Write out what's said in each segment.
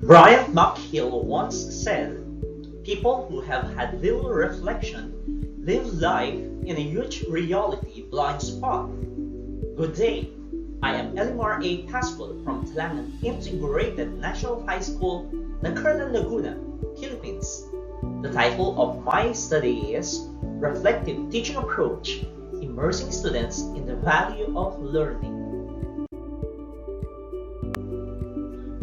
Brian McHill once said, "People who have had little reflection live life in a huge reality blind spot." Good day, I am Elymar A. Pascual from Talangan Integrated National High School, Nacurlan, Laguna, Philippines. The title of my study is Reflective Teaching Approach, Immersing Students in the Value of Learning.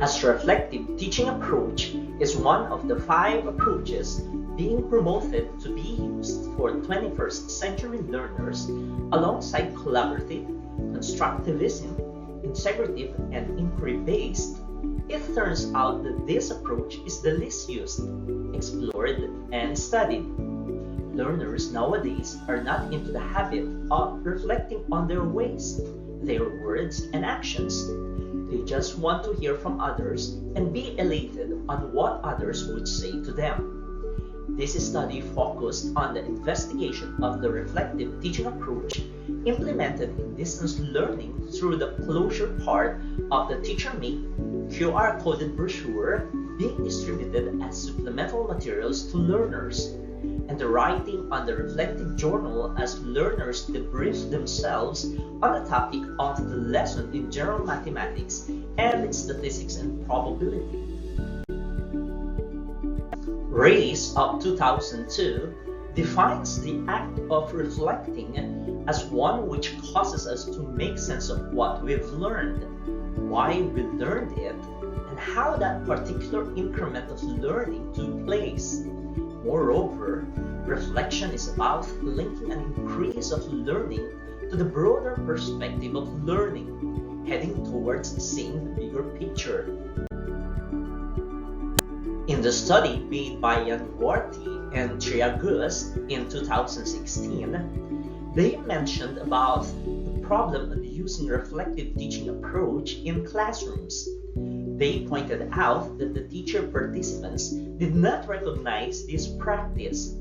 As reflective teaching approach is one of the 5 approaches being promoted to be used for 21st century learners alongside collaborative, constructivism, integrative, and inquiry-based, it turns out that this approach is the least used, explored, and studied. Learners nowadays are not into the habit of reflecting on their ways, their words, and actions. They just want to hear from others and be elated on what others would say to them. This study focused on the investigation of the reflective teaching approach implemented in distance learning through the closure part of the teacher-made QR-coded brochure being distributed as supplemental materials to learners, and the writing on the reflective journal as learners debrief themselves on the topic of the lesson in general mathematics and statistics and probability. Race of 2002 defines the act of reflecting as one which causes us to make sense of what we've learned, why we learned it, and how that particular increment of learning took place. Moreover, reflection is about linking an increase of learning to the broader perspective of learning, heading towards seeing the bigger picture. In the study made by Yanworthy and Triagus in 2016, they mentioned about the problem of using reflective teaching approach in classrooms. They pointed out that the teacher participants did not recognize this practice,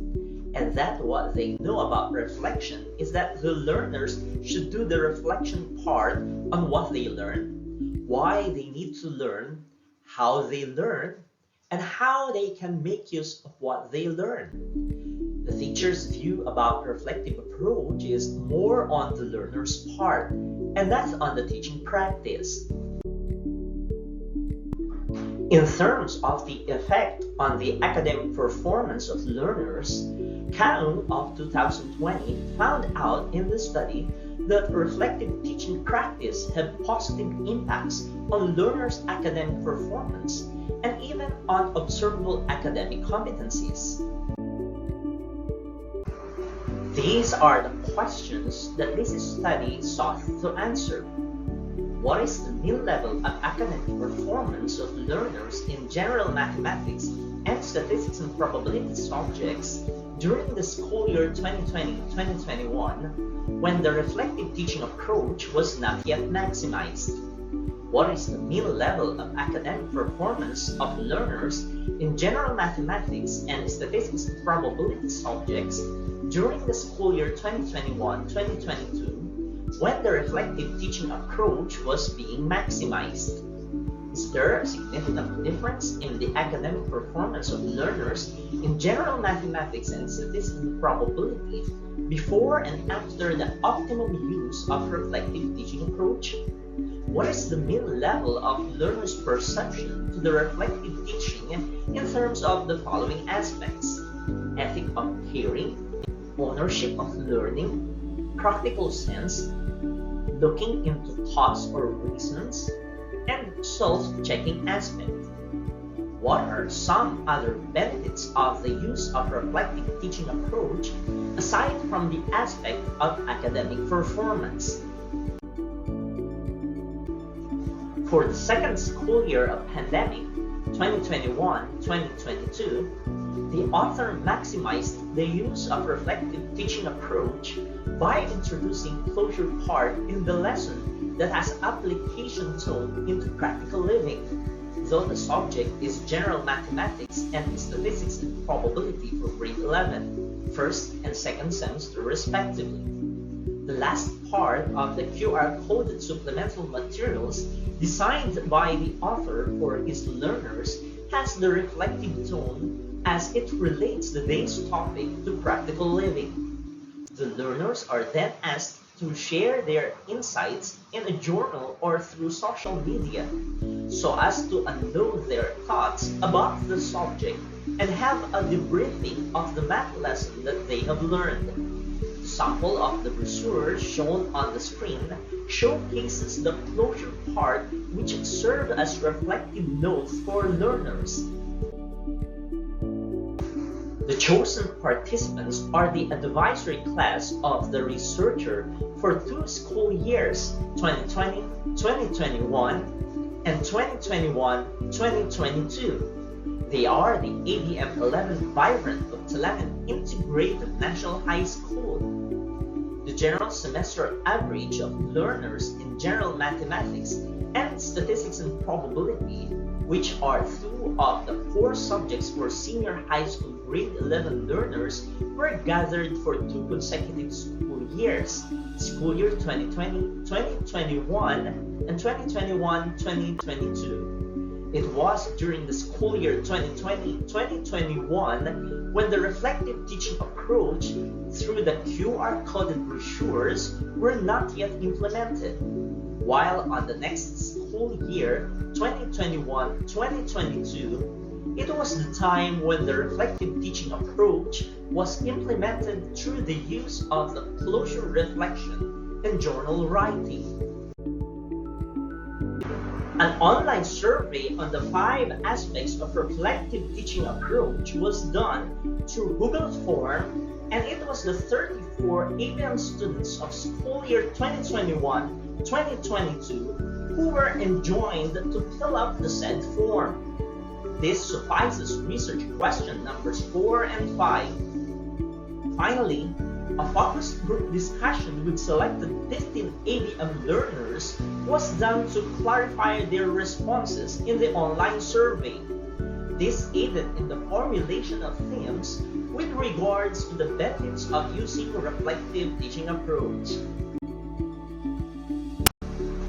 and that what they know about reflection is that the learners should do the reflection part on what they learn, why they need to learn, how they learn, and how they can make use of what they learn. The teacher's view about reflective approach is more on the learner's part, and that's on the teaching practice. In terms of the effect on the academic performance of learners, Kaun of 2020 found out in the study that reflective teaching practice had positive impacts on learners' academic performance and even on observable academic competencies. These are the questions that this study sought to answer. What is the mean level of academic performance of learners in general mathematics and statistics and probability subjects during the school year 2020-2021 when the reflective teaching approach was not yet maximized? What is the mean level of academic performance of learners in general mathematics and statistics and probability subjects during the school year 2021-2022 when the reflective teaching approach was being maximized? Is there a significant difference in the academic performance of learners in general mathematics and statistics and probability before and after the optimum use of reflective teaching approach? What is the mean level of learners' perception to the reflective teaching in terms of the following aspects: ethic of hearing, ownership of learning, practical sense, looking into thoughts or reasons, and self-checking aspect? What are some other benefits of the use of reflective teaching approach aside from the aspect of academic performance? For the second school year of pandemic, 2021-2022, the author maximized the use of reflective teaching approach by introducing closure part in the lesson that has application zone into practical living, though the subject is general mathematics and statistics and probability for grade 11, first and second semester respectively. The last part of the QR-coded supplemental materials designed by the author for his learners has the reflective tone as it relates the day's topic to practical living. The learners are then asked to share their insights in a journal or through social media so as to unload their thoughts about the subject and have a debriefing of the math lesson that they have learned. The sample of the brochures shown on the screen showcases the closure part which serve as reflective notes for learners. The chosen participants are the advisory class of the researcher for 2 school years, 2020, 2021, and 2021-2022. They are the ADM 11 Vibrant of Talaman Integrated National High School. The general semester average of learners in general mathematics and statistics and probability, which are 2 of the 4 subjects for senior high school grade 11 learners, were gathered for 2 consecutive school years, school year 2020-2021 and 2021-2022. It was during the school year 2020-2021 when the reflective teaching approach through the QR-coded brochures were not yet implemented, while on the next school year 2021-2022, it was the time when the reflective teaching approach was implemented through the use of the closure reflection and journal writing. An online survey on the 5 aspects of reflective teaching approach was done through Google Form, and it was the 34 ABM students of school year 2021-2022 who were enjoined to fill out the said form. This suffices research question numbers 4 and 5. Finally, a focus group discussion with selected 15 ABM learners was done to clarify their responses in the online survey. This aided in the formulation of themes with regards to the benefits of using a reflective teaching approach.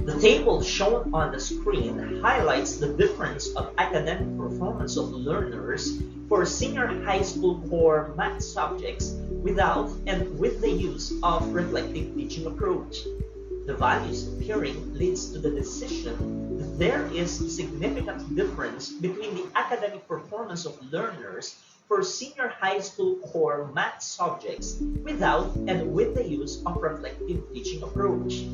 The table shown on the screen highlights the difference of academic performance of learners for senior high school core math subjects without and with the use of reflective teaching approach. The values appearing leads to the decision that there is a significant difference between the academic performance of learners for senior high school core math subjects without and with the use of reflective teaching approach.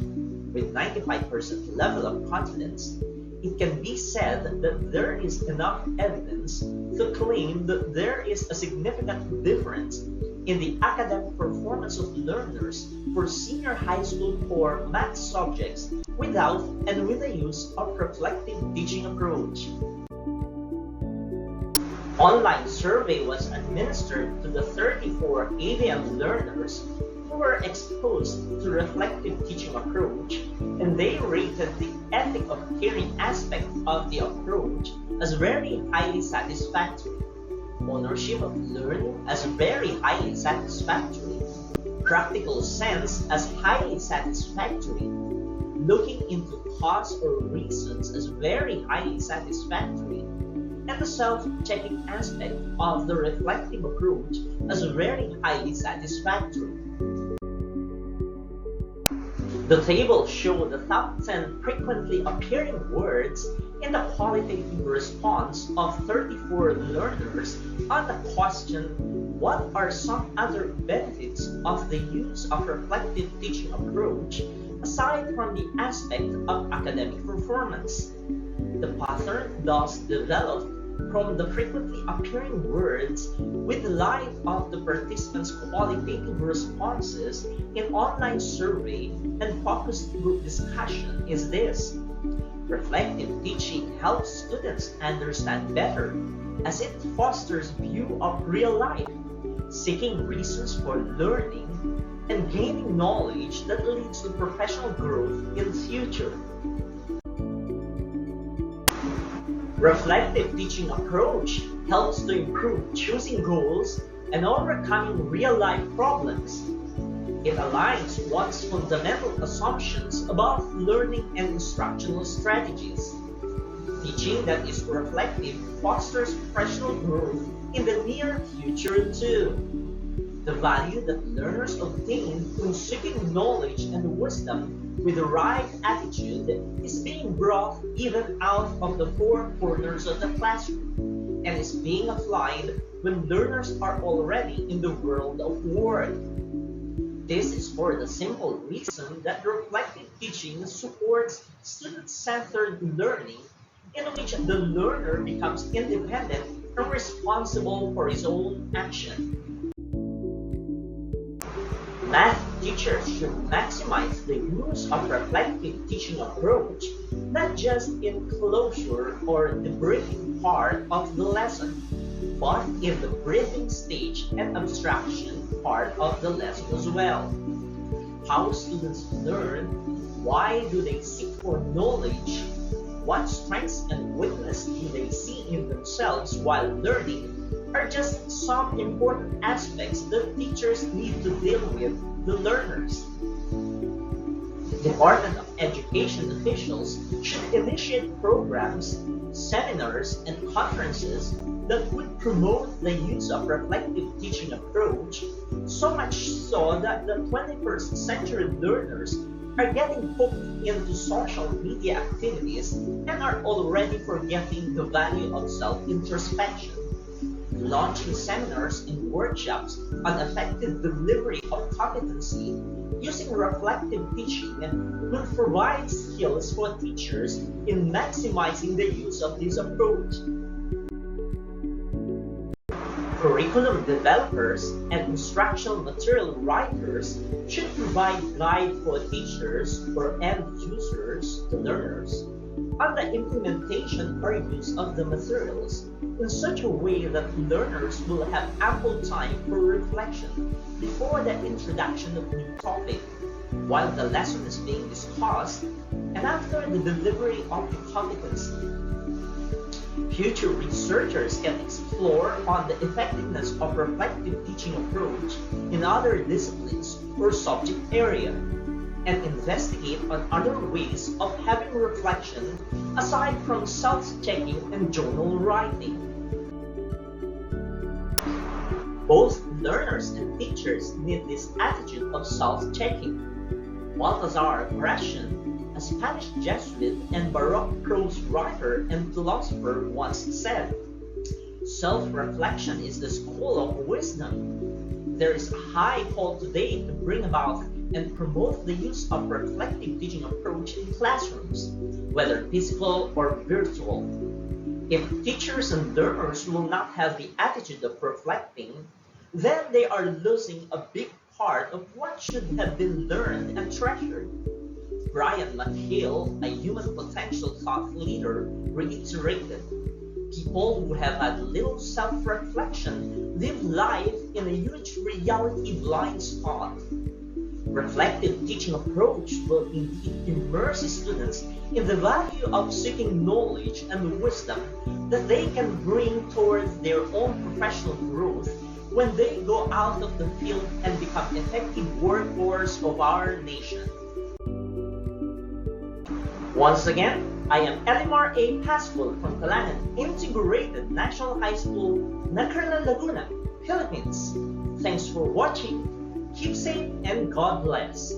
With 95% level of confidence, it can be said that there is enough evidence to claim that there is a significant difference in the academic performance of learners for senior high school core math subjects without and with the use of reflective teaching approach. Online survey was administered to the 34 ABM learners who were exposed to reflective teaching approach, and they rated the ethic of caring aspect of the approach as very highly satisfactory, ownership of learning as very highly satisfactory, practical sense as highly satisfactory, looking into cause or reasons as very highly satisfactory, and the self-checking aspect of the reflective approach as very highly satisfactory. The table shows the top 10 frequently appearing words in the qualitative response of 34 learners on the question, what are some other benefits of the use of reflective teaching approach aside from the aspect of academic performance? The pattern thus developed from the frequently appearing words with the light of the participants' qualitative responses in online survey and focus group discussion is this. Reflective teaching helps students understand better as it fosters view of real life, seeking reasons for learning, and gaining knowledge that leads to professional growth in the future. Reflective teaching approach helps to improve choosing goals and overcoming real-life problems. It aligns one's fundamental assumptions about learning and instructional strategies. Teaching that is reflective fosters professional growth in the near future too. The value that learners obtain when seeking knowledge and wisdom with the right attitude is being brought even out of the four corners of the classroom and is being applied when learners are already in the world of work. This is for the simple reason that reflective teaching supports student-centered learning in which the learner becomes independent and responsible for his own action. Math teachers should maximize the use of reflective teaching approach, not just in closure or the briefing part of the lesson, but in the briefing stage and abstraction part of the lesson as well. How students learn, why do they seek for knowledge, what strengths and weaknesses do they see in themselves while learning are just some important aspects that teachers need to deal with the learners. Department of Education officials should initiate programs, seminars, and conferences that would promote the use of reflective teaching approach, so much so that the 21st century learners are getting hooked into social media activities and are already forgetting the value of self-introspection. Launching seminars and workshops on effective delivery of competency using reflective teaching will provide skills for teachers in maximizing the use of this approach. Curriculum developers and instructional material writers should provide guide for teachers or end users, the learners, on the implementation or use of the materials in such a way that learners will have ample time for reflection before the introduction of new topic, while the lesson is being discussed, and after the delivery of the competency. Future researchers can explore on the effectiveness of reflective teaching approach in other disciplines or subject area, and investigate on other ways of having reflection aside from self-checking and journal writing. Both learners and teachers need this attitude of self-checking. Balthazar Gracian, a Spanish Jesuit and Baroque prose writer and philosopher, once said, "Self-reflection is the school of wisdom." There is a high call today to bring about and promote the use of reflective teaching approach in classrooms, whether physical or virtual. If teachers and learners will not have the attitude of reflecting, then they are losing a big part of what should have been learned and treasured. Brian McHale, a human potential thought leader, reiterated, "People who have had little self-reflection live life in a huge reality blind spot." Reflective teaching approach will indeed immerse students in the value of seeking knowledge and wisdom that they can bring towards their own professional growth when they go out of the field and become effective workforce of our nation. Once again, I am Elymar A. Pascual from Kalanan Integrated National High School, Nacarla, Laguna, Philippines. Thanks for watching. Keep safe and God bless.